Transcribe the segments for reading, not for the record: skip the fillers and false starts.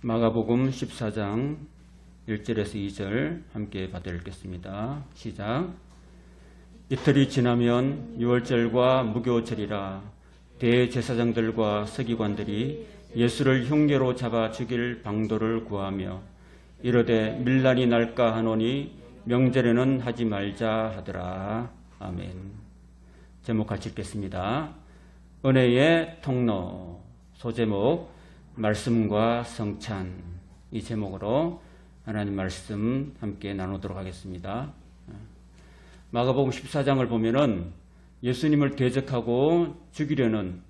마가복음 14장 1절에서 2절 함께 받아 읽겠습니다. 시작. 이틀이 지나면 유월절과 무교절이라 대제사장들과 서기관들이 예수를 흉계로 잡아 죽일 방도를 구하며 이르되 밀란이 날까 하노니 명절에는 하지 말자 하더라. 아멘. 제목 같이 읽겠습니다. 은혜의 통로. 소제목 말씀과 성찬. 이 제목으로 하나님 말씀 함께 나누도록 하겠습니다. 마가복음 14장을 보면은 예수님을 대적하고 죽이려는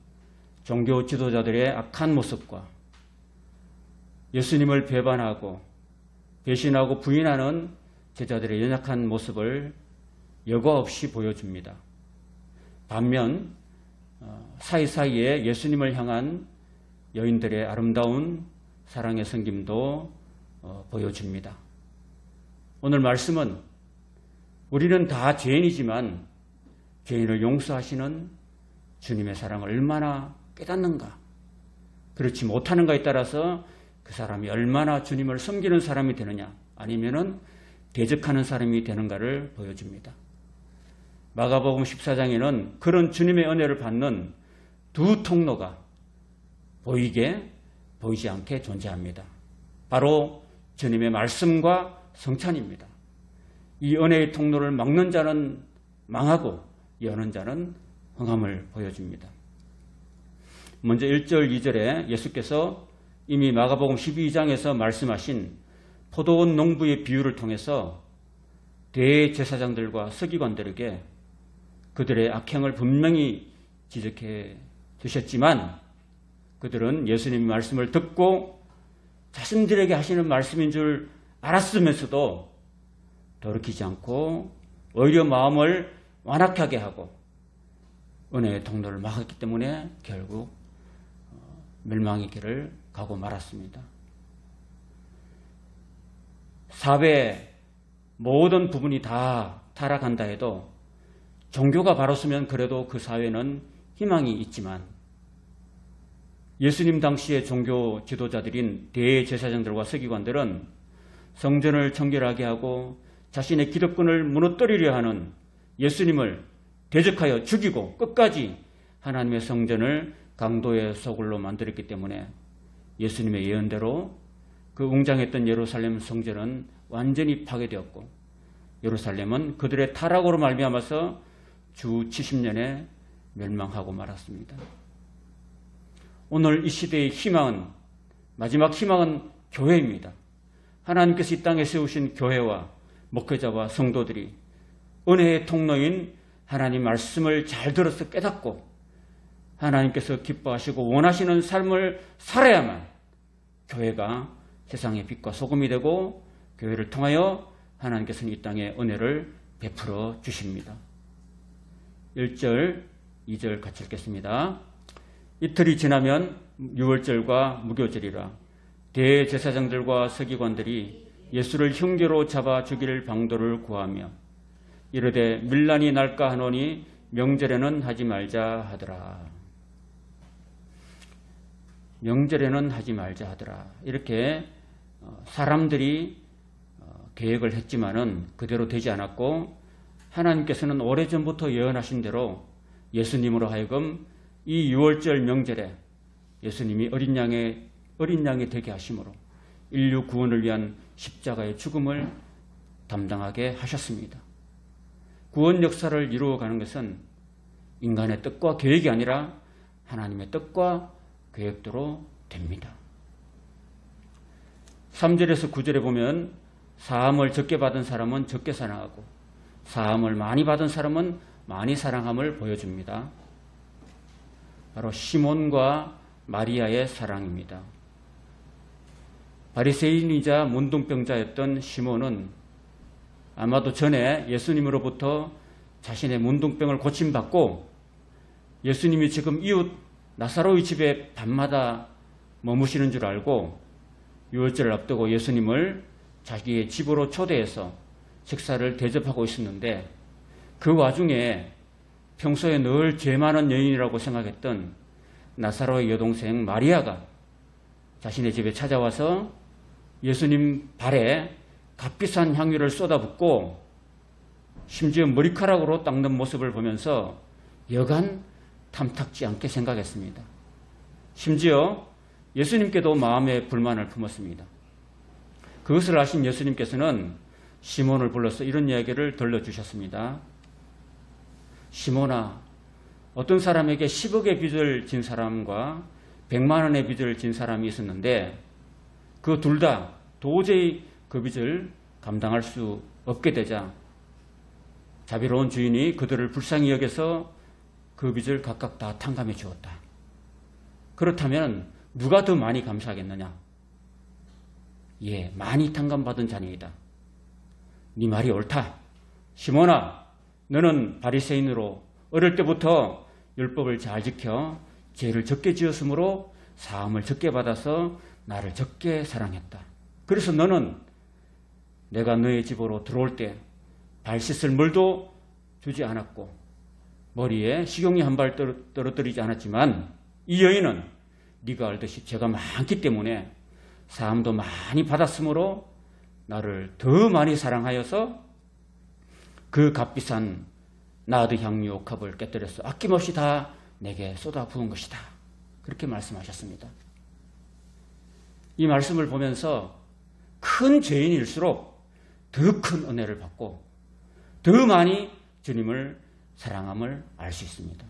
종교 지도자들의 악한 모습과 예수님을 배반하고 배신하고 부인하는 제자들의 연약한 모습을 여과 없이 보여줍니다. 반면 사이사이에 예수님을 향한 여인들의 아름다운 사랑의 섬김도 보여줍니다. 오늘 말씀은 우리는 다 죄인이지만 죄인을 용서하시는 주님의 사랑을 얼마나 깨닫는가, 그렇지 못하는가에 따라서 그 사람이 얼마나 주님을 섬기는 사람이 되느냐 아니면은 대적하는 사람이 되는가를 보여줍니다. 마가복음 14장에는 그런 주님의 은혜를 받는 두 통로가 보이게 보이지 않게 존재합니다. 바로 주님의 말씀과 성찬입니다. 이 은혜의 통로를 막는 자는 망하고 여는 자는 흥함을 보여줍니다. 먼저 1절 2절에 예수께서 이미 마가복음 12장에서 말씀하신 포도원 농부의 비유를 통해서 대제사장들과 서기관들에게 그들의 악행을 분명히 지적해 주셨지만 그들은 예수님의 말씀을 듣고 자신들에게 하시는 말씀인 줄 알았으면서도 돌이키지 않고 오히려 마음을 완악하게 하고 은혜의 통로를 막았기 때문에 결국 멸망의 길을 가고 말았습니다. 사회의 모든 부분이 다 타락한다 해도 종교가 바로 서면 그래도 그 사회는 희망이 있지만 예수님 당시의 종교 지도자들인 대제사장들과 서기관들은 성전을 청결하게 하고 자신의 기득권을 무너뜨리려 하는 예수님을 대적하여 죽이고 끝까지 하나님의 성전을 강도의 소굴로 만들었기 때문에 예수님의 예언대로 그 웅장했던 예루살렘 성전은 완전히 파괴되었고 예루살렘은 그들의 타락으로 말미암아서 주 70년에 멸망하고 말았습니다. 오늘 이 시대의 희망은, 마지막 희망은 교회입니다. 하나님께서 이 땅에 세우신 교회와 목회자와 성도들이 은혜의 통로인 하나님 말씀을 잘 들어서 깨닫고 하나님께서 기뻐하시고 원하시는 삶을 살아야만 교회가 세상의 빛과 소금이 되고 교회를 통하여 하나님께서는 이 땅에 은혜를 베풀어 주십니다. 1절, 2절 같이 읽겠습니다. 이틀이 지나면 유월절과 무교절이라 대제사장들과 서기관들이 예수를 흉계로 잡아 죽일 방도를 구하며 이르되 밀란이 날까 하노니 명절에는 하지 말자 하더라. 명절에는 하지 말자 하더라. 이렇게 사람들이 계획을 했지만은 그대로 되지 않았고 하나님께서는 오래전부터 예언하신 대로 예수님으로 하여금 이 유월절 명절에 예수님이 어린 양이 되게 하심으로 인류 구원을 위한 십자가의 죽음을 담당하게 하셨습니다. 구원 역사를 이루어가는 것은 인간의 뜻과 계획이 아니라 하나님의 뜻과 계획대로 됩니다. 3절에서 9절에 보면 사함을 적게 받은 사람은 적게 사랑하고 사함을 많이 받은 사람은 많이 사랑함을 보여줍니다. 바로 시몬과 마리아의 사랑입니다. 바리새인이자 문둥병자였던 시몬은 아마도 전에 예수님으로부터 자신의 문둥병을 고침받고 예수님이 지금 이웃 나사로의 집에 밤마다 머무시는 줄 알고 유월절을 앞두고 예수님을 자기의 집으로 초대해서 식사를 대접하고 있었는데 그 와중에 평소에 늘 죄 많은 여인이라고 생각했던 나사로의 여동생 마리아가 자신의 집에 찾아와서 예수님 발에 값비싼 향유를 쏟아붓고 심지어 머리카락으로 닦는 모습을 보면서 여간 탐탁지 않게 생각했습니다. 심지어 예수님께도 마음의 불만을 품었습니다. 그것을 아신 예수님께서는 시몬을 불러서 이런 이야기를 들려주셨습니다. 시몬아, 어떤 사람에게 10억의 빚을 진 사람과 100만 원의 빚을 진 사람이 있었는데 그 둘 다 도저히 그 빚을 감당할 수 없게 되자 자비로운 주인이 그들을 불쌍히 여겨서 그 빚을 각각 다 탕감해 주었다. 그렇다면 누가 더 많이 감사하겠느냐? 예, 많이 탕감받은 자녀이다. 네 말이 옳다. 시몬아, 너는 바리새인으로 어릴 때부터 율법을 잘 지켜 죄를 적게 지었으므로 사함을 적게 받아서 나를 적게 사랑했다. 그래서 너는 내가 너의 집으로 들어올 때 발 씻을 물도 주지 않았고 머리에 식용유 한 발 떨어뜨리지 않았지만 이 여인은 네가 알듯이 죄가 많기 때문에 사함도 많이 받았으므로 나를 더 많이 사랑하여서 그 값비싼 나드 향유 컵을 깨뜨려서 아낌없이 다 내게 쏟아 부은 것이다. 그렇게 말씀하셨습니다. 이 말씀을 보면서 큰 죄인일수록 더 큰 은혜를 받고 더 많이 주님을 사랑함을 알 수 있습니다.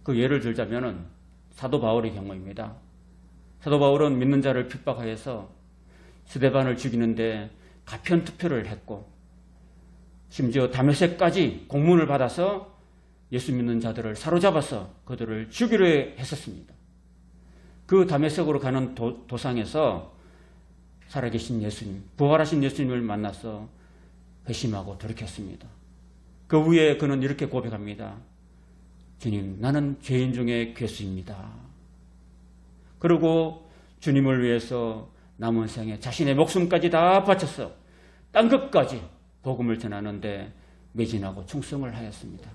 그 예를 들자면 사도 바울의 경우입니다. 사도 바울은 믿는 자를 핍박하여서 스데반을 죽이는데 가편 투표를 했고 심지어 다메섹까지 공문을 받아서 예수 믿는 자들을 사로잡아서 그들을 죽이려 했었습니다. 그 다메섹으로 가는 도상에서 살아계신 예수님, 부활하신 예수님을 만나서 회심하고 돌이켰습니다. 그 후에 그는 이렇게 고백합니다. 주님, 나는 죄인 중에 괴수입니다. 그리고 주님을 위해서 남은 생에 자신의 목숨까지 다 바쳐서 땅 끝까지 복음을 전하는데 매진하고 충성을 하였습니다.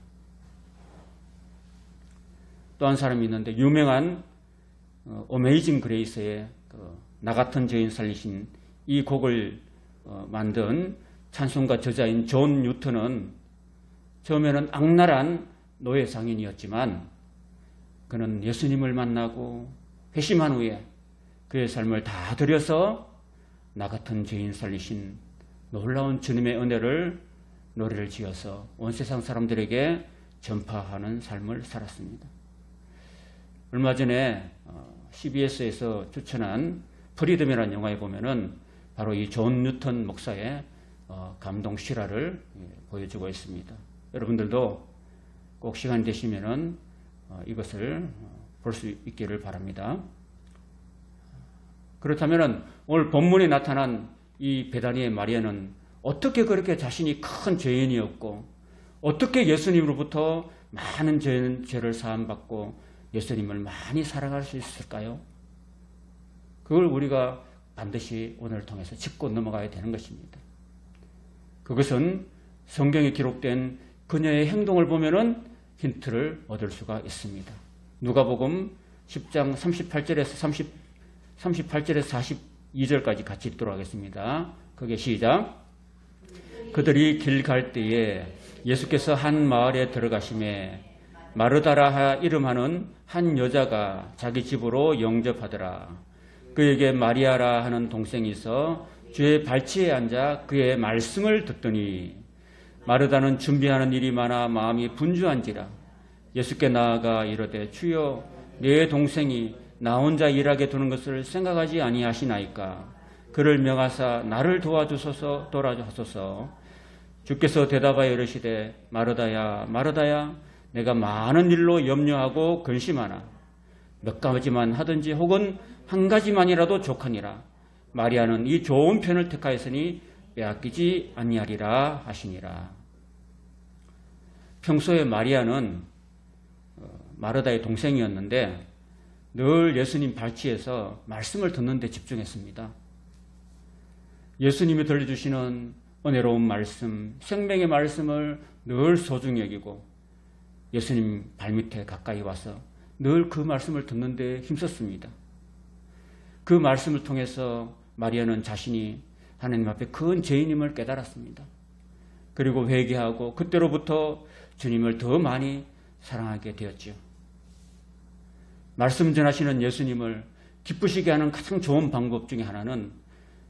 또 한 사람이 있는데 유명한 어메이징 그레이스의 나 같은 죄인 살리신 이 곡을 만든 찬송가 저자인 존 뉴턴은 처음에는 악랄한 노예 상인이었지만 그는 예수님을 만나고 회심한 후에 그의 삶을 다 들여서 나 같은 죄인 살리신 놀라운 주님의 은혜를 노래를 지어서 온 세상 사람들에게 전파하는 삶을 살았습니다. 얼마 전에 CBS에서 추천한 프리덤이라는 영화에 보면은 바로 이 존 뉴턴 목사의 감동 실화를 보여주고 있습니다. 여러분들도 꼭 시간 되시면은 이것을 볼 수 있기를 바랍니다. 그렇다면은 오늘 본문에 나타난 이 베다니의 마리아는 어떻게 그렇게 자신이 큰 죄인이었고 어떻게 예수님으로부터 많은 죄를 사함받고 예수님을 많이 사랑할 수 있을까요? 그걸 우리가 반드시 오늘을 통해서 짚고 넘어가야 되는 것입니다. 그것은 성경에 기록된 그녀의 행동을 보면은 힌트를 얻을 수가 있습니다. 누가복음 10장 38절에서 42절까지 같이 읽도록 하겠습니다. 그게 시작. 그들이 길 갈 때에 예수께서 한 마을에 들어가심에 마르다라 이름하는 한 여자가 자기 집으로 영접하더라. 그에게 마리아라 하는 동생이 있어 주의 발치에 앉아 그의 말씀을 듣더니 마르다는 준비하는 일이 많아 마음이 분주한지라. 예수께 나아가 이르되 주여 내 동생이 나 혼자 일하게 두는 것을 생각하지 아니하시나이까. 그를 명하사 나를 도와주소서. 주께서 대답하여 이르시되 마르다야 마르다야 내가 많은 일로 염려하고 근심하나 몇 가지만 하든지 혹은 한 가지만이라도 족하니라. 마리아는 이 좋은 편을 택하였으니 빼앗기지 아니하리라 하시니라. 평소에 마리아는 마르다의 동생이었는데 늘 예수님 발치에서 말씀을 듣는 데 집중했습니다. 예수님이 들려주시는 은혜로운 말씀, 생명의 말씀을 늘 소중히 여기고 예수님 발밑에 가까이 와서 늘 그 말씀을 듣는 데 힘썼습니다. 그 말씀을 통해서 마리아는 자신이 하나님 앞에 큰 죄인임을 깨달았습니다. 그리고 회개하고 그때로부터 주님을 더 많이 사랑하게 되었죠. 말씀 전하시는 예수님을 기쁘시게 하는 가장 좋은 방법 중에 하나는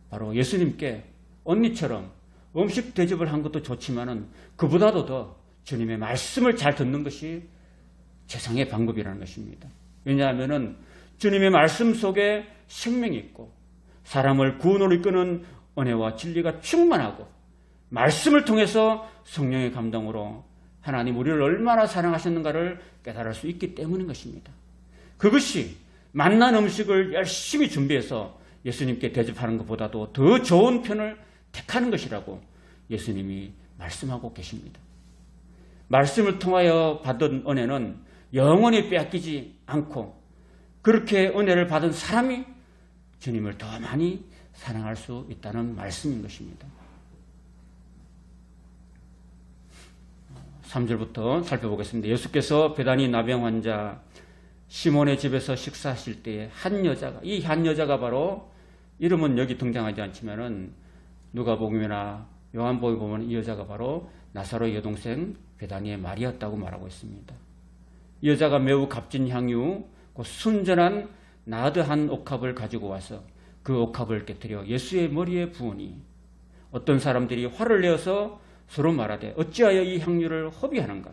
바로 예수님께 언니처럼 음식 대접을 한 것도 좋지만은 그보다도 더 주님의 말씀을 잘 듣는 것이 최상의 방법이라는 것입니다. 왜냐하면은 주님의 말씀 속에 생명이 있고 사람을 구원으로 이끄는 은혜와 진리가 충만하고 말씀을 통해서 성령의 감동으로 하나님 우리를 얼마나 사랑하셨는가를 깨달을 수 있기 때문인 것입니다. 그것이 맛난 음식을 열심히 준비해서 예수님께 대접하는 것보다도 더 좋은 편을 택하는 것이라고 예수님이 말씀하고 계십니다. 말씀을 통하여 받은 은혜는 영원히 빼앗기지 않고 그렇게 은혜를 받은 사람이 주님을 더 많이 사랑할 수 있다는 말씀인 것입니다. 3절부터 살펴보겠습니다. 예수께서 베다니 나병 환자 시몬의 집에서 식사하실 때에 한 여자가, 이 한 여자가 바로 이름은 여기 등장하지 않지만은 누가복음이나 요한복음에 보면 이 여자가 바로 나사로의 여동생 베다니의 마리였다고 말하고 있습니다. 이 여자가 매우 값진 향유, 그 순전한 나드 한 옥합을 가지고 와서 그 옥합을 깨뜨려 예수의 머리에 부으니 어떤 사람들이 화를 내어서 서로 말하되 어찌하여 이 향유를 허비하는가?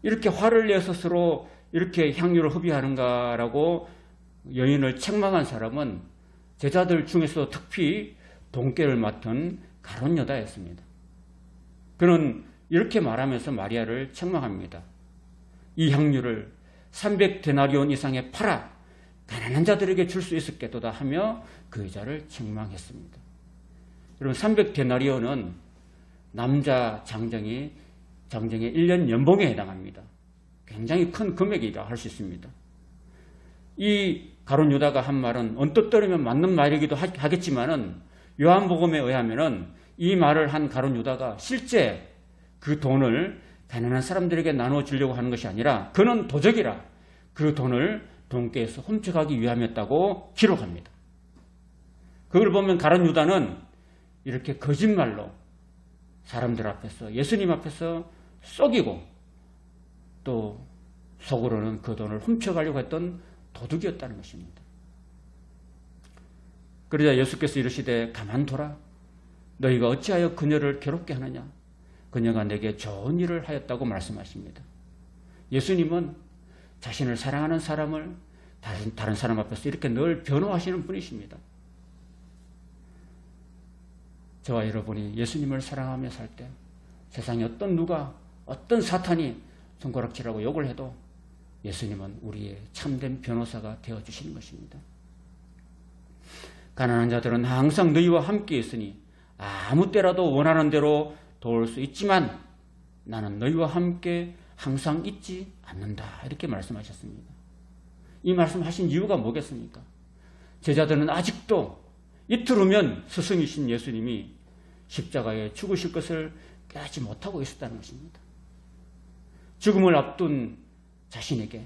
이렇게 화를 내어서 서로 이렇게 향유를 허비하는가라고 여인을 책망한 사람은 제자들 중에서 특히 동계를 맡은 가룟 유다였습니다. 그는 이렇게 말하면서 마리아를 책망합니다. 이 향유를 300데나리온 이상에 팔아 가난한 자들에게 줄 수 있었겠도다 하며 그 여자를 책망했습니다. 여러분 300데나리온은 남자 장정의 1년 연봉에 해당합니다. 굉장히 큰 금액이라 할 수 있습니다. 이 가룟 유다가 한 말은 언뜻 들으면 맞는 말이기도 하겠지만은 요한복음에 의하면은 이 말을 한 가룟 유다가 실제 그 돈을 가난한 사람들에게 나눠주려고 하는 것이 아니라 그는 도적이라 그 돈을 돈께에서 훔쳐가기 위함이었다고 기록합니다. 그걸 보면 가룟 유다는 이렇게 거짓말로 사람들 앞에서 예수님 앞에서 속이고 또 속으로는 그 돈을 훔쳐가려고 했던 도둑이었다는 것입니다. 그러자 예수께서 이르시되 가만둬라. 너희가 어찌하여 그녀를 괴롭게 하느냐. 그녀가 내게 좋은 일을 하였다고 말씀하십니다. 예수님은 자신을 사랑하는 사람을 다른 사람 앞에서 이렇게 늘 변호하시는 분이십니다. 저와 여러분이 예수님을 사랑하며 살 때 세상에 어떤 사탄이 손가락질하고 욕을 해도 예수님은 우리의 참된 변호사가 되어주시는 것입니다. 가난한 자들은 항상 너희와 함께 있으니 아무 때라도 원하는 대로 도울 수 있지만 나는 너희와 함께 항상 있지 않는다. 이렇게 말씀하셨습니다. 이 말씀하신 이유가 뭐겠습니까? 제자들은 아직도 이틀 후면 스승이신 예수님이 십자가에 죽으실 것을 깨닫지 못하고 있었다는 것입니다. 죽음을 앞둔 자신에게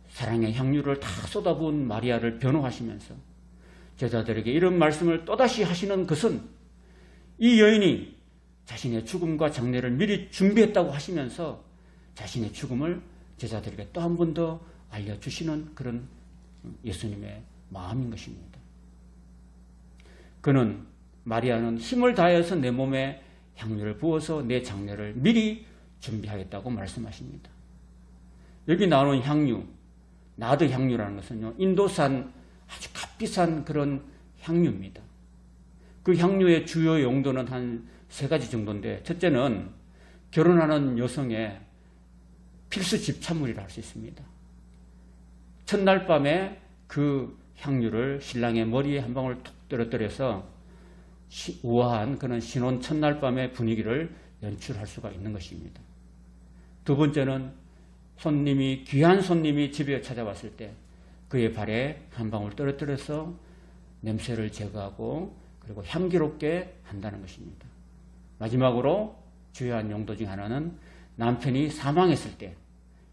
사랑의 향유를 다 쏟아부은 마리아를 변호하시면서 제자들에게 이런 말씀을 또다시 하시는 것은 이 여인이 자신의 죽음과 장례를 미리 준비했다고 하시면서 자신의 죽음을 제자들에게 또 한 번 더 알려주시는 그런 예수님의 마음인 것입니다. 마리아는 힘을 다해서 내 몸에 향유를 부어서 내 장례를 미리 준비하겠다고 말씀하십니다. 여기 나오는 향유, 나드 향유라는 것은요, 인도산 아주 값비싼 그런 향유입니다. 그 향유의 주요 용도는 한 3가지 정도인데, 첫째는 결혼하는 여성의 필수 집착물이라 할 수 있습니다. 첫날 밤에 그 향유를 신랑의 머리에 한 방울 톡 떨어뜨려서 우아한 그런 신혼 첫날 밤의 분위기를 연출할 수가 있는 것입니다. 두 번째는 귀한 손님이 집에 찾아왔을 때 그의 발에 한 방울 떨어뜨려서 냄새를 제거하고 그리고 향기롭게 한다는 것입니다. 마지막으로 주요한 용도 중 하나는 남편이 사망했을 때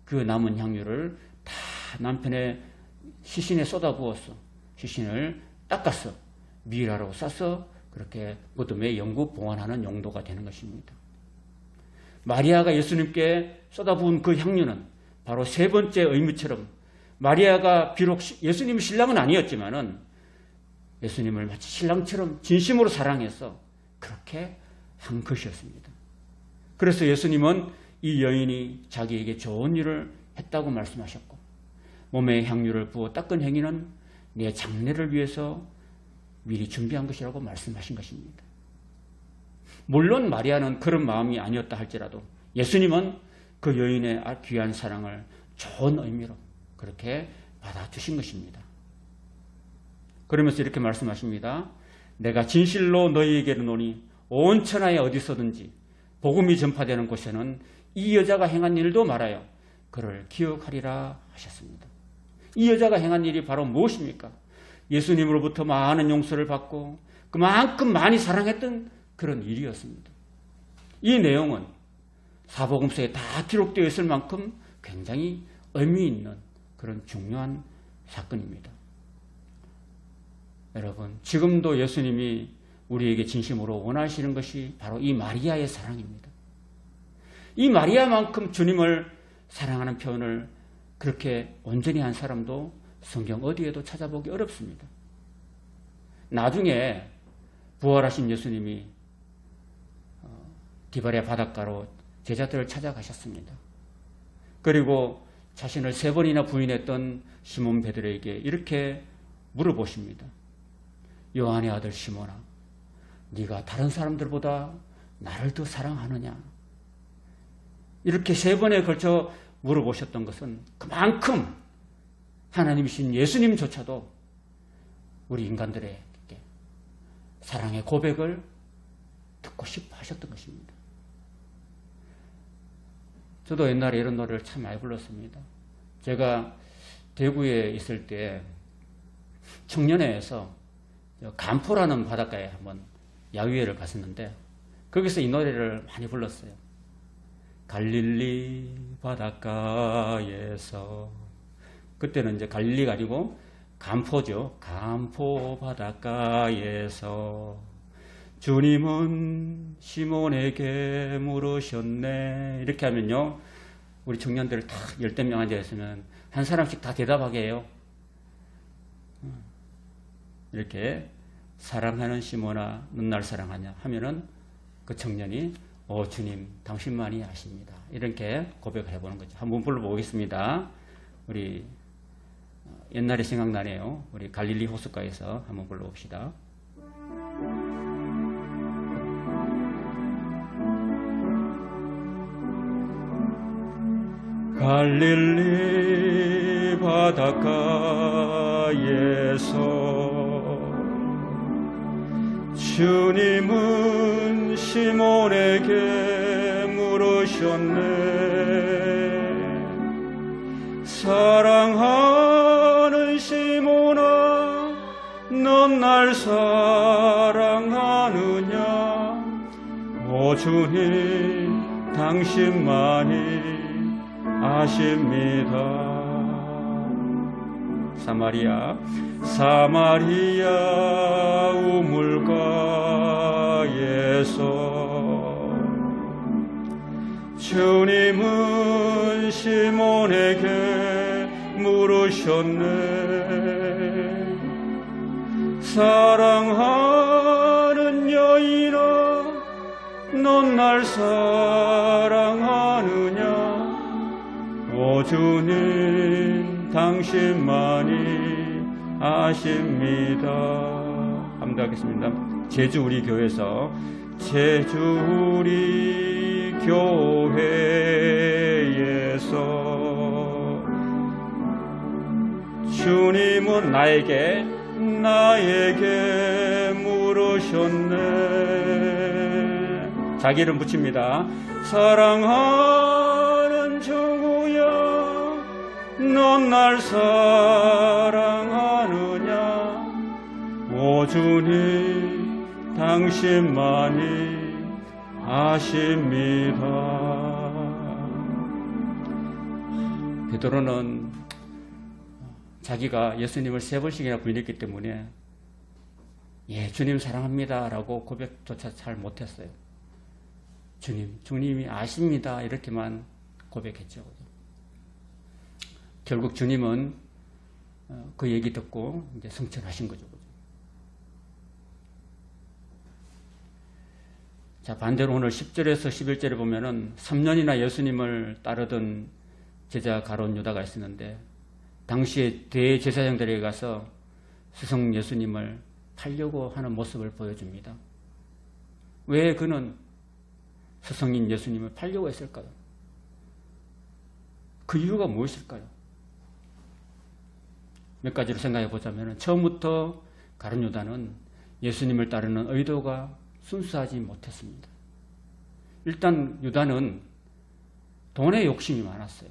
그 남은 향유를 다 남편의 시신에 쏟아부었어. 시신을 닦았어. 미라로 싸서 그렇게 무덤에 영구 보관하는 용도가 되는 것입니다. 마리아가 예수님께 쏟아부은 그 향유는 바로 세 번째 의미처럼 마리아가 비록 예수님의 신랑은 아니었지만은 예수님을 마치 신랑처럼 진심으로 사랑해서 그렇게 한 것이었습니다. 그래서 예수님은 이 여인이 자기에게 좋은 일을 했다고 말씀하셨고 몸에 향유를 부어 닦은 행위는 내 장례를 위해서 미리 준비한 것이라고 말씀하신 것입니다. 물론 마리아는 그런 마음이 아니었다 할지라도 예수님은 그 여인의 귀한 사랑을 좋은 의미로 그렇게 받아주신 것입니다. 그러면서 이렇게 말씀하십니다. 내가 진실로 너희에게 이르노니 온 천하에 어디서든지 복음이 전파되는 곳에는 이 여자가 행한 일도 말하여 그를 기억하리라 하셨습니다. 이 여자가 행한 일이 바로 무엇입니까? 예수님으로부터 많은 용서를 받고 그만큼 많이 사랑했던 그런 일이었습니다. 이 내용은 사복음서에 다 기록되어 있을 만큼 굉장히 의미 있는 그런 중요한 사건입니다. 여러분, 지금도 예수님이 우리에게 진심으로 원하시는 것이 바로 이 마리아의 사랑입니다. 이 마리아만큼 주님을 사랑하는 표현을 그렇게 온전히 한 사람도 성경 어디에도 찾아보기 어렵습니다. 나중에 부활하신 예수님이 디바랴 바닷가로 제자들을 찾아가셨습니다. 그리고 자신을 3번이나 부인했던 시몬 베드로에게 이렇게 물어보십니다. 요한의 아들 시몬아, 네가 다른 사람들보다 나를 더 사랑하느냐? 이렇게 3번에 걸쳐 물어보셨던 것은 그만큼 하나님이신 예수님조차도 우리 인간들에게 사랑의 고백을 듣고 싶어 하셨던 것입니다. 저도 옛날에 이런 노래를 참 많이 불렀습니다. 제가 대구에 있을 때 청년회에서 간포라는 바닷가에 한번 야유회를 갔었는데 거기서 이 노래를 많이 불렀어요. 갈릴리 바닷가에서, 그때는 이제 갈릴리가 아니고 간포죠. 간포 바닷가에서 주님은 시몬에게 물으셨네. 이렇게 하면요, 우리 청년들 다 10명 앉아있으면 한 사람씩 다 대답하게 해요. 이렇게 사랑하는 시몬아, 넌 날 사랑하냐 하면은 그 청년이 주님 당신만이 아십니다. 이렇게 고백을 해보는 거죠. 한번 불러보겠습니다. 우리 옛날이 생각나네요. 우리 갈릴리 호숫가에서 한번 불러봅시다. 갈릴리 바닷가에서 주님은 시몬에게 물으셨네. 사랑하는 시몬아, 넌 날 사랑하느냐? 오 주님 당신만이 아십니다. 사마리아 우물가에서 주님은 시몬에게 물으셨네. 사랑하는 여인아, 넌 날 사랑하느냐? 오 주님 당신만이 아십니다. 함께하겠습니다. 제주 우리 교회에서 제주 우리 교회에서 주님은 나에게 물으셨네. 자기 이름 붙입니다. 사랑하는 정우야, 넌 날 사랑하느냐? 오 주님 당신만이 아십니다. 베드로는 자기가 예수님을 3번씩이나 불렸기 때문에 예, 주님 사랑합니다 라고 고백조차 잘 못했어요. 주님이 아십니다 이렇게만 고백했죠. 결국 주님은 그 얘기 듣고 이제 성천하신 거죠. 자, 반대로 오늘 10절에서 11절에 보면은 3년이나 예수님을 따르던 제자 가룟 유다가 있었는데 당시에 대제사장들에게 가서 스승 예수님을 팔려고 하는 모습을 보여줍니다. 왜 그는 스승인 예수님을 팔려고 했을까요? 그 이유가 무엇일까요? 몇 가지로 생각해 보자면 처음부터 가룟 유다는 예수님을 따르는 의도가 순수하지 못했습니다. 일단 유다는 돈에 욕심이 많았어요.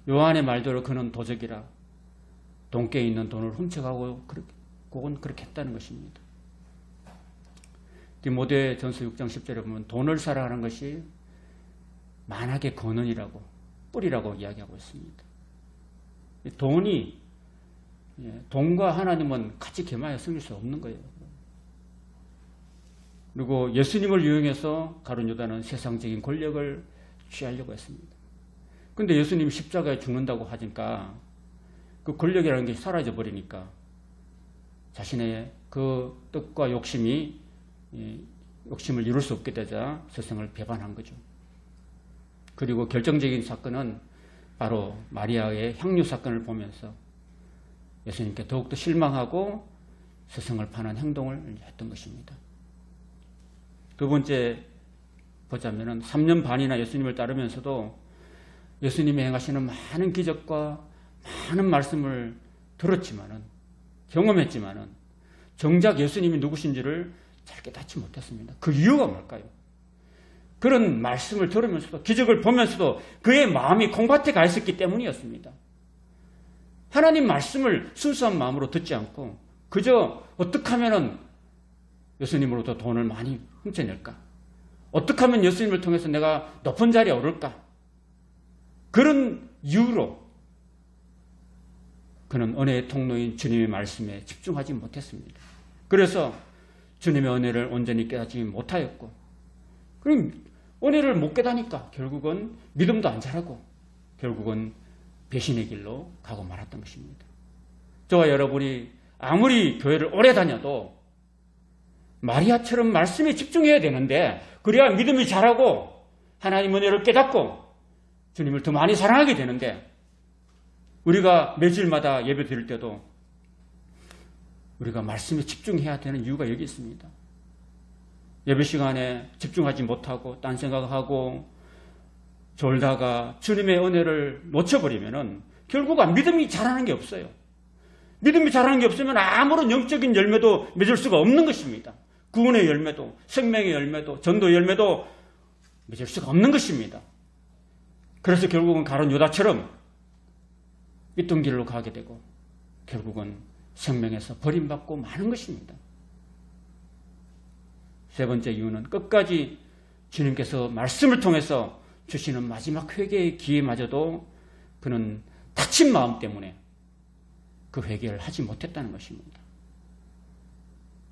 요한의 말대로 그는 도적이라 돈께 있는 돈을 훔쳐가고 그건 그렇게 했다는 것입니다. 디모데 전서 6장 10절에 보면 돈을 사랑하는 것이 만악의 근원이라고 뿌리라고 이야기하고 있습니다. 돈과 하나님은 같이 겸하여 섬길 수 없는 거예요. 그리고 예수님을 이용해서 가룟 유다는 세상적인 권력을 취하려고 했습니다. 그런데 예수님이 십자가에 죽는다고 하니까 그 권력이라는 게 사라져 버리니까 자신의 그 뜻과 욕심을 이룰 수 없게 되자 스승을 배반한 거죠. 그리고 결정적인 사건은 바로 마리아의 향유 사건을 보면서 예수님께 더욱더 실망하고 스승을 파는 행동을 했던 것입니다. 두 번째 보자면은 3년 반이나 예수님을 따르면서도 예수님이 행하시는 많은 기적과 많은 말씀을 들었지만은, 경험했지만은, 정작 예수님이 누구신지를 잘 깨닫지 못했습니다. 그 이유가 뭘까요? 그런 말씀을 들으면서도, 기적을 보면서도 그의 마음이 콩밭에 가 있었기 때문이었습니다. 하나님 말씀을 순수한 마음으로 듣지 않고, 그저 어떻게 하면은 예수님으로부터 돈을 많이 훔쳐낼까? 어떻게 하면 예수님을 통해서 내가 높은 자리에 오를까? 그런 이유로 그는 은혜의 통로인 주님의 말씀에 집중하지 못했습니다. 그래서 주님의 은혜를 온전히 깨닫지 못하였고, 그럼 은혜를 못 깨닫으니까 결국은 믿음도 안 자라고 결국은 배신의 길로 가고 말았던 것입니다. 저와 여러분이 아무리 교회를 오래 다녀도 마리아처럼 말씀에 집중해야 되는데, 그래야 믿음이 자라고 하나님 은혜를 깨닫고 주님을 더 많이 사랑하게 되는데, 우리가 매주일마다 예배 드릴 때도 우리가 말씀에 집중해야 되는 이유가 여기 있습니다. 예배 시간에 집중하지 못하고 딴 생각하고 졸다가 주님의 은혜를 놓쳐버리면은 결국은 믿음이 자라는 게 없어요. 믿음이 자라는 게 없으면 아무런 영적인 열매도 맺을 수가 없는 것입니다. 구원의 열매도, 생명의 열매도, 전도의 열매도 맺을 수가 없는 것입니다. 그래서 결국은 가룟 유다처럼 있던 길로 가게 되고 결국은 생명에서 버림받고 마는 것입니다. 세 번째 이유는 끝까지 주님께서 말씀을 통해서 주시는 마지막 회개의 기회마저도 그는 다친 마음 때문에 그 회개를 하지 못했다는 것입니다.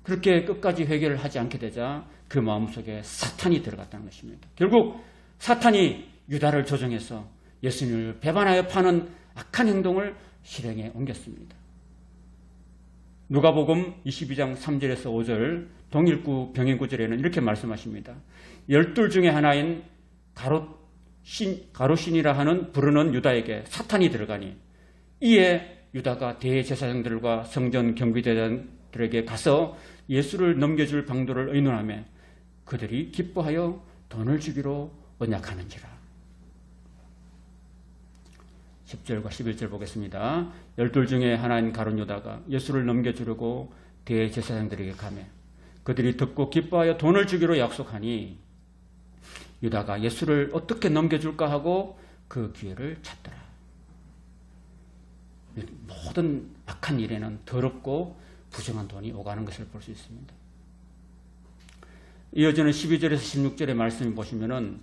그렇게 끝까지 회개를 하지 않게 되자 그 마음속에 사탄이 들어갔다는 것입니다. 결국 사탄이 유다를 조종해서 예수님을 배반하여 파는 악한 행동을 실행에 옮겼습니다. 누가복음 22장 3절에서 5절 동일구 병행구절에는 이렇게 말씀하십니다. 12 중에 하나인 가로신이라 하는 부르는 유다에게 사탄이 들어가니 이에 유다가 대제사장들과 성전 경비대장들에게 가서 예수를 넘겨줄 방도를 의논하며 그들이 기뻐하여 돈을 주기로 언약하는지라. 10절과 11절 보겠습니다. 12 중에 하나인 가룟 유다가 예수를 넘겨주려고 대제사장들에게 가매 그들이 듣고 기뻐하여 돈을 주기로 약속하니 유다가 예수를 어떻게 넘겨줄까 하고 그 기회를 찾더라. 모든 악한 일에는 더럽고 부정한 돈이 오가는 것을 볼 수 있습니다. 이어지는 12절에서 16절의 말씀을 보시면은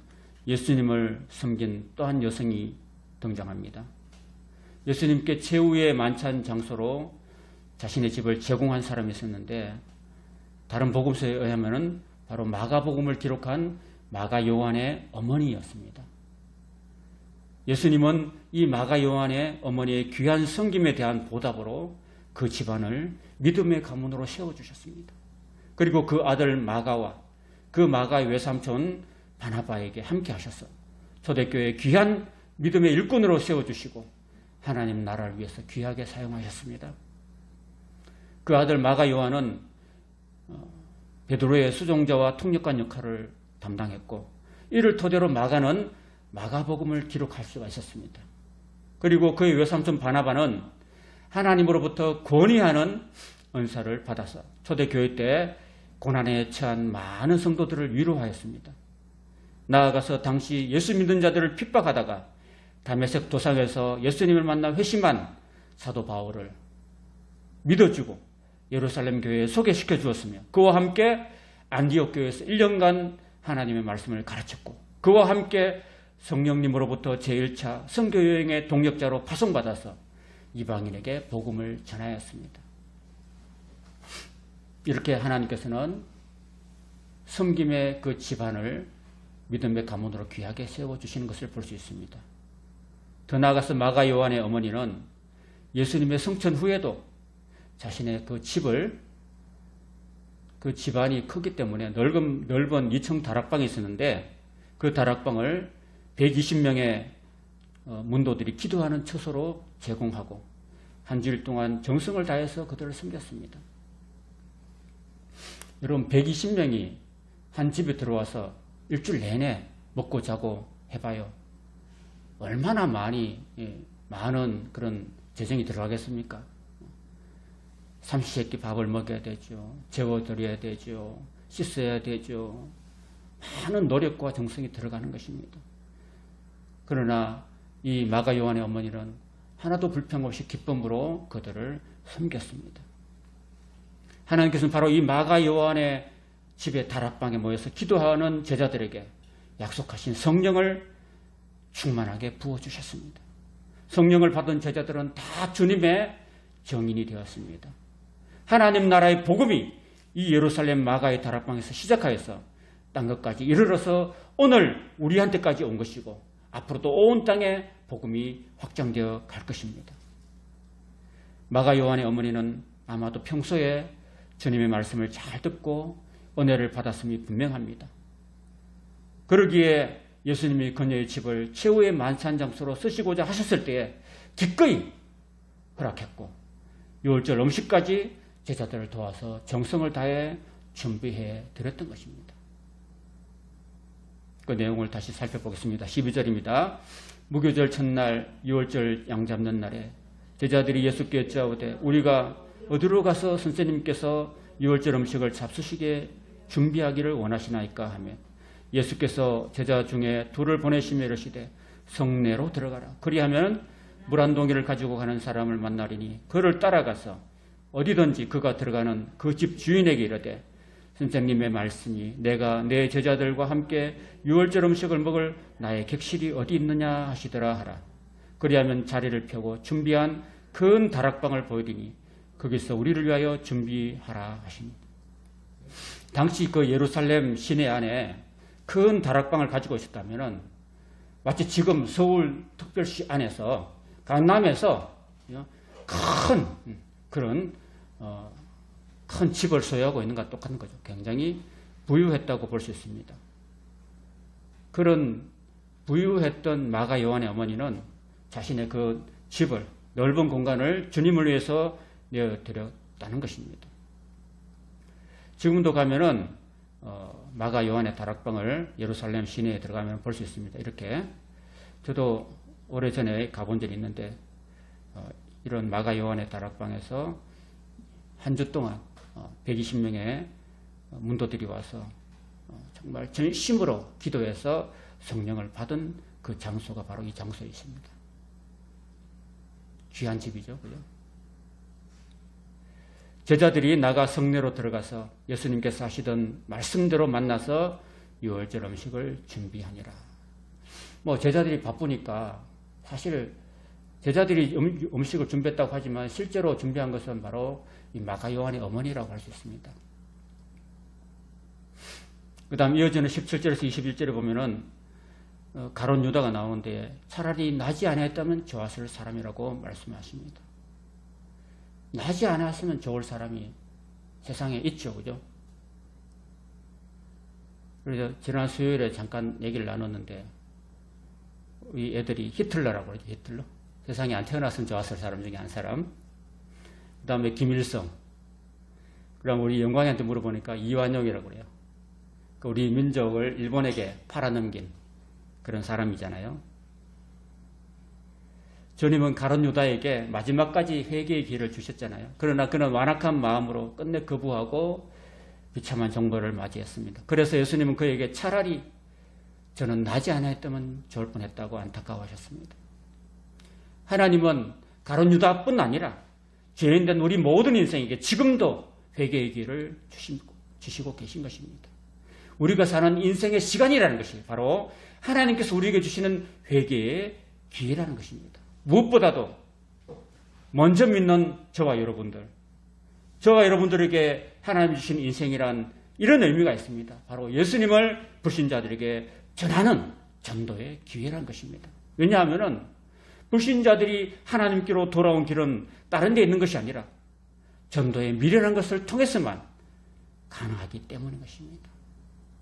예수님을 섬긴 또 한 여성이 등장합니다. 예수님께 최후의 만찬 장소로 자신의 집을 제공한 사람이 있었는데 다른 복음서에 의하면 바로 마가복음을 기록한 마가 요한의 어머니였습니다. 예수님은 이 마가 요한의 어머니의 귀한 섬김에 대한 보답으로 그 집안을 믿음의 가문으로 세워주셨습니다. 그리고 그 아들 마가와 그 마가의 외삼촌 바나바에게 함께 하셔서 초대교회의 귀한 믿음의 일꾼으로 세워주시고 하나님 나라를 위해서 귀하게 사용하셨습니다. 그 아들 마가 요한은 베드로의 수종자와 통역관 역할을 담당했고 이를 토대로 마가는 마가복음을 기록할 수가 있었습니다. 그리고 그의 외삼촌 바나바는 하나님으로부터 권위하는 은사를 받아서 초대교회 때 고난에 처한 많은 성도들을 위로하였습니다. 나아가서 당시 예수 믿는 자들을 핍박하다가 다메섹 도상에서 예수님을 만나 회심한 사도 바울을 믿어주고 예루살렘 교회에 소개시켜 주었으며 그와 함께 안디옥 교회에서 1년간 하나님의 말씀을 가르쳤고 그와 함께 성령님으로부터 제1차 선교여행의 동역자로 파송받아서 이방인에게 복음을 전하였습니다. 이렇게 하나님께서는 섬김의 그 집안을 믿음의 가문으로 귀하게 세워주시는 것을 볼 수 있습니다. 더 나아가서 마가 요한의 어머니는 예수님의 성천 후에도 자신의 그 집을 그 집안이 크기 때문에 넓은 2층 다락방이 있었는데 그 다락방을 120명의 문도들이 기도하는 처소로 제공하고 한 주일 동안 정성을 다해서 그들을 섬겼습니다. 여러분 120명이 한 집에 들어와서 일주일 내내 먹고 자고 해봐요. 얼마나 많은 그런 재정이 들어가겠습니까? 삼시세끼 밥을 먹여야 되죠. 재워드려야 되죠. 씻어야 되죠. 많은 노력과 정성이 들어가는 것입니다. 그러나 이 마가 요한의 어머니는 하나도 불평 없이 기쁨으로 그들을 섬겼습니다. 하나님께서는 바로 이 마가 요한의 집의 다락방에 모여서 기도하는 제자들에게 약속하신 성령을 충만하게 부어주셨습니다. 성령을 받은 제자들은 다 주님의 정인이 되었습니다. 하나님 나라의 복음이 이 예루살렘 마가의 다락방에서 시작하여서 땅 끝까지 이르러서 오늘 우리한테까지 온 것이고 앞으로도 온 땅에 복음이 확장되어 갈 것입니다. 마가 요한의 어머니는 아마도 평소에 주님의 말씀을 잘 듣고 은혜를 받았음이 분명합니다. 그러기에 예수님이 그녀의 집을 최후의 만찬 장소로 쓰시고자 하셨을 때에 기꺼이 허락했고 6월절 음식까지 제자들을 도와서 정성을 다해 준비해 드렸던 것입니다. 그 내용을 다시 살펴보겠습니다. 12절입니다. 무교절 첫날 6월절 양 잡는 날에 제자들이 예수께 여짜오되 우리가 어디로 가서 선생님께서 6월절 음식을 잡수시게 준비하기를 원하시나이까 하며 예수께서 제자 중에 둘을 보내시며 이르시되 성내로 들어가라. 그리하면 물 한 동이를 가지고 가는 사람을 만나리니 그를 따라가서 어디든지 그가 들어가는 그 집 주인에게 이르되 선생님의 말씀이 내가 내 제자들과 함께 6월절 음식을 먹을 나의 객실이 어디 있느냐 하시더라 하라. 그리하면 자리를 펴고 준비한 큰 다락방을 보이리니 거기서 우리를 위하여 준비하라 하십니다. 당시 그 예루살렘 시내 안에 큰 다락방을 가지고 있었다면 마치 지금 서울 특별시 안에서 강남에서 큰 그런 큰 집을 소유하고 있는 것과 똑같은 거죠. 굉장히 부유했다고 볼 수 있습니다. 그런 부유했던 마가 요한의 어머니는 자신의 그 집을 넓은 공간을 주님을 위해서 내어드렸다는 것입니다. 지금도 가면은 마가 요한의 다락방을 예루살렘 시내에 들어가면 볼 수 있습니다. 이렇게 저도 오래전에 가본 적이 있는데 이런 마가 요한의 다락방에서 한 주 동안 120명의 문도들이 와서 정말 전심으로 기도해서 성령을 받은 그 장소가 바로 이 장소에 있습니다. 귀한 집이죠. 그죠? 제자들이 나가 성내로 들어가서 예수님께서 하시던 말씀대로 만나서 6월절 음식을 준비하니라. 제자들이 바쁘니까 사실 제자들이 음식을 준비했다고 하지만 실제로 준비한 것은 바로 이 마가 요한의 어머니라고 할 수 있습니다. 그 다음 이어지는 17절에서 21절에 보면은 가룟 유다가 나오는데 차라리 나지 않았다면 좋았을 사람이라고 말씀하십니다. 나지 않았으면 좋을 사람이 세상에 있죠. 그죠? 그래서 지난 수요일에 잠깐 얘기를 나눴는데 이 애들이 히틀러라고 그러죠. 히틀러. 세상에 안 태어났으면 좋았을 사람 중에 한 사람. 그 다음에 김일성. 그럼 우리 영광이한테 물어보니까 이완용이라고 그래요. 우리 민족을 일본에게 팔아넘긴 그런 사람이잖아요. 주님은 가룟 유다에게 마지막까지 회개의 기회를 주셨잖아요. 그러나 그는 완악한 마음으로 끝내 거부하고 비참한 정보를 맞이했습니다. 그래서 예수님은 그에게 차라리 저는 나지 않았다면 좋을 뻔했다고 안타까워하셨습니다. 하나님은 가룟 유다뿐 아니라 죄인된 우리 모든 인생에게 지금도 회개의 기회를 주시고 계신 것입니다. 우리가 사는 인생의 시간이라는 것이 바로 하나님께서 우리에게 주시는 회개의 기회라는 것입니다. 무엇보다도 먼저 믿는 저와 여러분들에게 하나님 주신 인생이란 이런 의미가 있습니다. 바로 예수님을 불신자들에게 전하는 전도의 기회라는 것입니다. 왜냐하면 불신자들이 하나님께로 돌아온 길은 다른 데 있는 것이 아니라 전도의 미련한 것을 통해서만 가능하기 때문인 것입니다.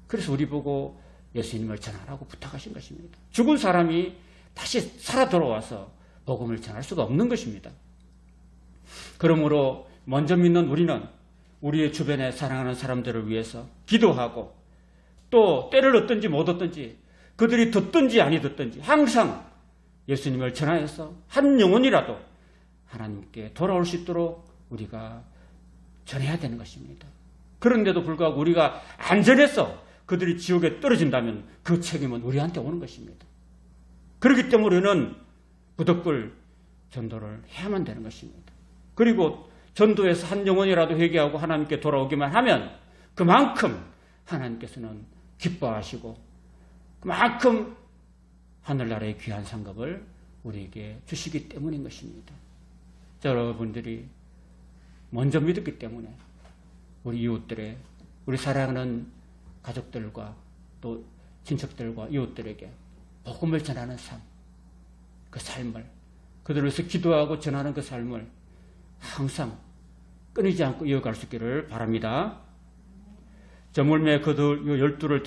그래서 우리 보고 예수님을 전하라고 부탁하신 것입니다. 죽은 사람이 다시 살아 돌아와서 복음을 전할 수가 없는 것입니다. 그러므로 먼저 믿는 우리는 우리의 주변에 사랑하는 사람들을 위해서 기도하고 또 때를 얻든지 못 얻든지 그들이 듣든지 아니 듣든지 항상 예수님을 전하여서 한 영혼이라도 하나님께 돌아올 수 있도록 우리가 전해야 되는 것입니다. 그런데도 불구하고 우리가 안 전해서 그들이 지옥에 떨어진다면 그 책임은 우리한테 오는 것입니다. 그렇기 때문에 우리는 부득불 전도를 해야만 되는 것입니다. 그리고 전도에서 한 영혼이라도 회개하고 하나님께 돌아오기만 하면 그만큼 하나님께서는 기뻐하시고 그만큼 하늘나라의 귀한 상급을 우리에게 주시기 때문인 것입니다. 자, 여러분들이 먼저 믿었기 때문에 우리 이웃들의 우리 사랑하는 가족들과 또 친척들과 이웃들에게 복음을 전하는 삶, 그 삶을 그들을 위해서 기도하고 전하는 그 삶을 항상 끊이지 않고 이어갈 수 있기를 바랍니다. 저물매 그들 12를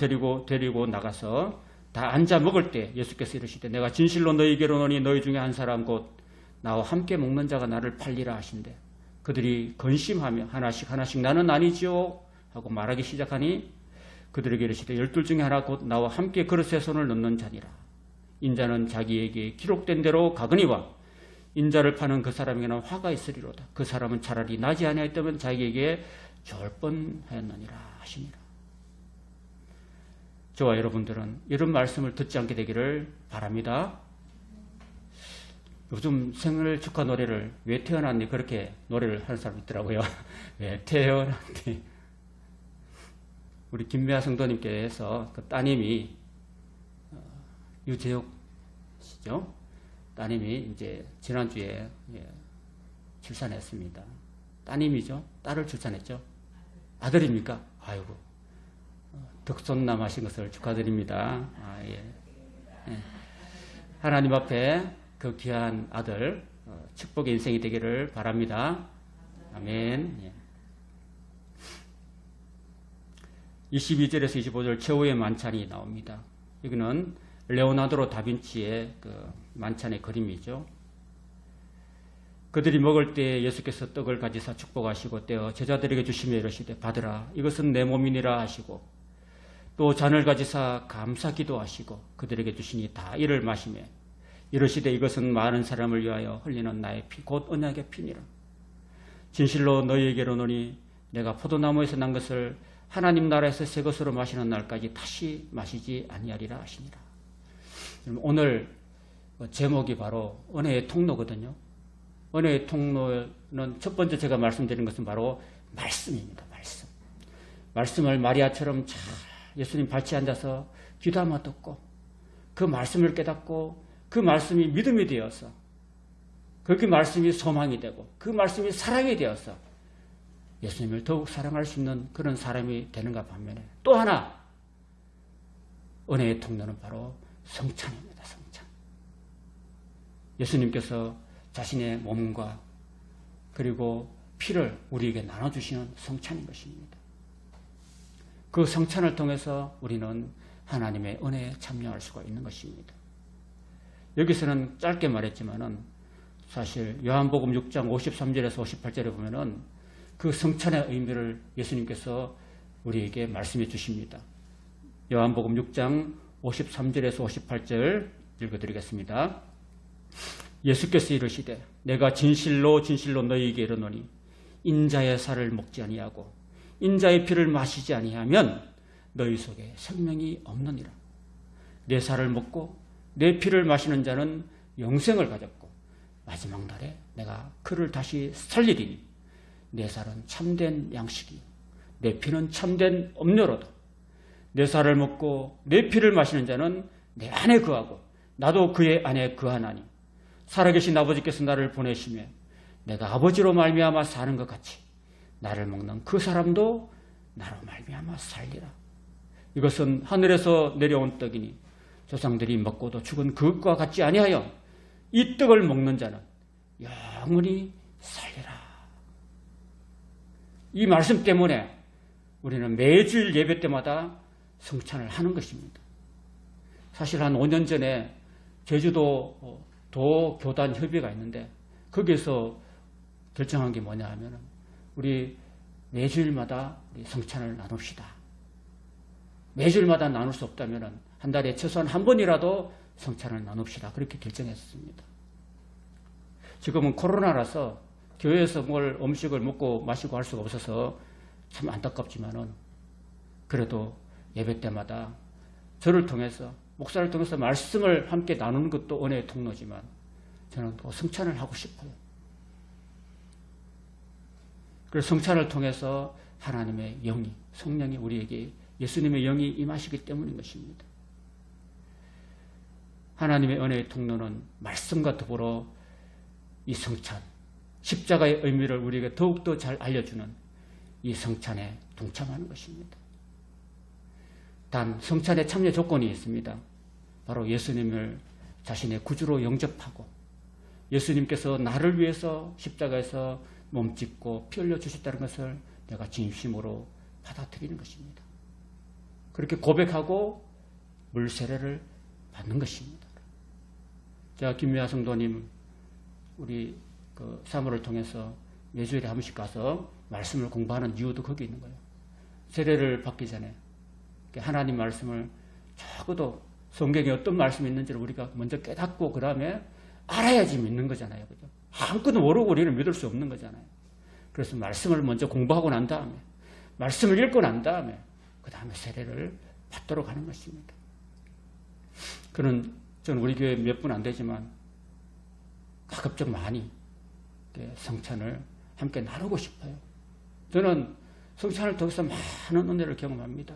데리고 나가서 다 앉아 먹을 때 예수께서 이르시되 내가 진실로 너희에게로 오노니 너희 중에 한 사람 곧 나와 함께 먹는 자가 나를 팔리라 하신대. 그들이 근심하며 하나씩 나는 아니지요 하고 말하기 시작하니 그들에게 이르시되 12 중에 하나 곧 나와 함께 그릇에 손을 넣는 자니라. 인자는 자기에게 기록된 대로 가거니와 인자를 파는 그 사람에게는 화가 있으리로다. 그 사람은 차라리 나지 아니하였다면 자기에게 좋을 뻔하였느니라 하시니라. 저와 여러분들은 이런 말씀을 듣지 않게 되기를 바랍니다. 요즘 생일 축하 노래를 왜 태어났니 그렇게 노래를 하는 사람이 있더라고요. 왜 태어났니. 우리 김미아 성도님께서 그 따님이 유재욱 씨죠. 따님이 이제 지난주에 출산했습니다. 따님이죠. 딸을 출산했죠. 아들입니까? 아이고 덕손남 하신 것을 축하드립니다. 예. 하나님 앞에 그 귀한 아들 축복의 인생이 되기를 바랍니다. 아멘. 예. 22절에서 25절 최후의 만찬이 나옵니다. 이거는 레오나르도 다빈치의 그 만찬의 그림이죠. 그들이 먹을 때 예수께서 떡을 가지사 축복하시고 떼어 제자들에게 주시며 이르시되 받으라 이것은 내 몸이니라 하시고 또 잔을 가지사 감사 기도하시고 그들에게 주시니 다 이를 마시며 이르시되 이것은 많은 사람을 위하여 흘리는 나의 피 곧 언약의 피니라. 진실로 너희에게로 오노니 내가 포도나무에서 난 것을 하나님 나라에서 새 것으로 마시는 날까지 다시 마시지 아니하리라 하시니라. 오늘 제목이 바로 은혜의 통로거든요. 은혜의 통로는 첫 번째 제가 말씀드린 것은 바로 말씀입니다. 말씀을 마리아처럼 잘 예수님 발치에 앉아서 기도하며 듣고 그 말씀을 깨닫고 그 말씀이 믿음이 되어서 그 말씀이 소망이 되고 그 말씀이 사랑이 되어서 예수님을 더욱 사랑할 수 있는 그런 사람이 되는가 반면에 또 하나 은혜의 통로는 바로 성찬입니다. 성찬. 예수님께서 자신의 몸과 그리고 피를 우리에게 나눠주시는 성찬인 것입니다. 그 성찬을 통해서 우리는 하나님의 은혜에 참여할 수가 있는 것입니다. 여기서는 짧게 말했지만은 사실 요한복음 6장 53절에서 58절에 보면은 그 성찬의 의미를 예수님께서 우리에게 말씀해 주십니다. 요한복음 6장 53절에서 58절 읽어드리겠습니다. 예수께서 이르시되 내가 진실로 진실로 너희에게 이르노니 인자의 살을 먹지 아니하고 인자의 피를 마시지 아니하면 너희 속에 생명이 없느니라. 내 살을 먹고 내 피를 마시는 자는 영생을 가졌고 마지막 날에 내가 그를 다시 살리리니 내 살은 참된 양식이요 내 피는 참된 음료로다. 내 살을 먹고 내 피를 마시는 자는 내 안에 거하고 나도 그의 안에 거하나니 살아계신 아버지께서 나를 보내시며 내가 아버지로 말미암아 사는 것 같이 나를 먹는 그 사람도 나로 말미암아 살리라. 이것은 하늘에서 내려온 떡이니 조상들이 먹고도 죽은 그것과 같지 아니하여 이 떡을 먹는 자는 영원히 살리라. 이 말씀 때문에 우리는 매주일 예배 때마다 성찬을 하는 것입니다. 사실 한 5년 전에 제주도 도교단 협의가 있는데 거기에서 결정한 게 뭐냐 하면 우리 매주일마다 우리 성찬을 나눕시다. 매주일마다 나눌 수 없다면 한 달에 최소한 한 번이라도 성찬을 나눕시다. 그렇게 결정했습니다. 지금은 코로나라서 교회에서 뭘 음식을 먹고 마시고 할 수가 없어서 참 안타깝지만은 그래도 예배 때마다 저를 통해서 목사를 통해서 말씀을 함께 나누는 것도 은혜의 통로지만 저는 또 성찬을 하고 싶어요. 그래서 성찬을 통해서 하나님의 영이 성령이 우리에게 예수님의 영이 임하시기 때문인 것입니다. 하나님의 은혜의 통로는 말씀과 더불어 이 성찬, 십자가의 의미를 우리에게 더욱더 잘 알려주는 이 성찬에 동참하는 것입니다. 단 성찬에 참여 조건이 있습니다. 바로 예수님을 자신의 구주로 영접하고 예수님께서 나를 위해서 십자가에서 몸짓고 피 흘려 주셨다는 것을 내가 진심으로 받아들이는 것입니다. 그렇게 고백하고 물세례를 받는 것입니다. 제가 김미아 성도님 우리 그 사무를 통해서 매주일에 한 번씩 가서 말씀을 공부하는 이유도 거기 있는 거예요. 세례를 받기 전에 하나님 말씀을 적어도 성경에 어떤 말씀이 있는지를 우리가 먼저 깨닫고 그 다음에 알아야지 믿는 거잖아요. 그죠? 아무것도 모르고 우리는 믿을 수 없는 거잖아요. 그래서 말씀을 먼저 공부하고 난 다음에 말씀을 읽고 난 다음에 그 다음에 세례를 받도록 하는 것입니다. 저는 우리 교회 몇 분 안 되지만 가급적 많이 성찬을 함께 나누고 싶어요. 저는 성찬을 통해서 많은 은혜를 경험합니다.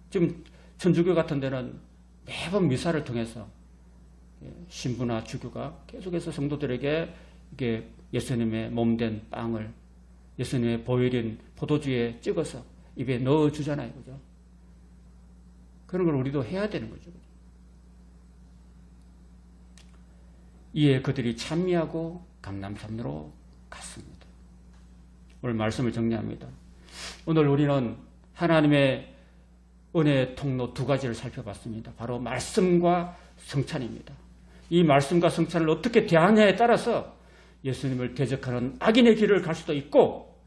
지금 천주교 같은 데는 매번 미사를 통해서 신부나 주교가 계속해서 성도들에게 이게 예수님의 몸된 빵을 예수님의 보혈인 포도주에 찍어서 입에 넣어주잖아요. 그죠? 그런 걸 우리도 해야 되는 거죠. 이에 그들이 찬미하고 감람산으로 갔습니다. 오늘 말씀을 정리합니다. 오늘 우리는 하나님의 은혜의 통로 두 가지를 살펴봤습니다. 바로 말씀과 성찬입니다. 이 말씀과 성찬을 어떻게 대하냐에 따라서 예수님을 대적하는 악인의 길을 갈 수도 있고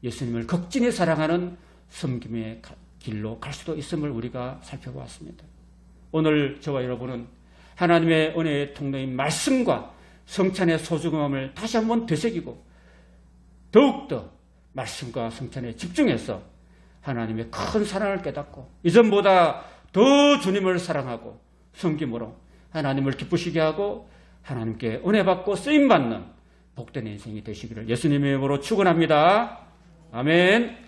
예수님을 극진히 사랑하는 섬김의 길로 갈 수도 있음을 우리가 살펴보았습니다. 오늘 저와 여러분은 하나님의 은혜의 통로인 말씀과 성찬의 소중함을 다시 한번 되새기고 더욱더 말씀과 성찬에 집중해서 하나님의 큰 사랑을 깨닫고 이전보다 더 주님을 사랑하고 섬김으로 하나님을 기쁘시게 하고 하나님께 은혜 받고 쓰임받는 복된 인생이 되시기를 예수님의 이름으로 축원합니다. 아멘.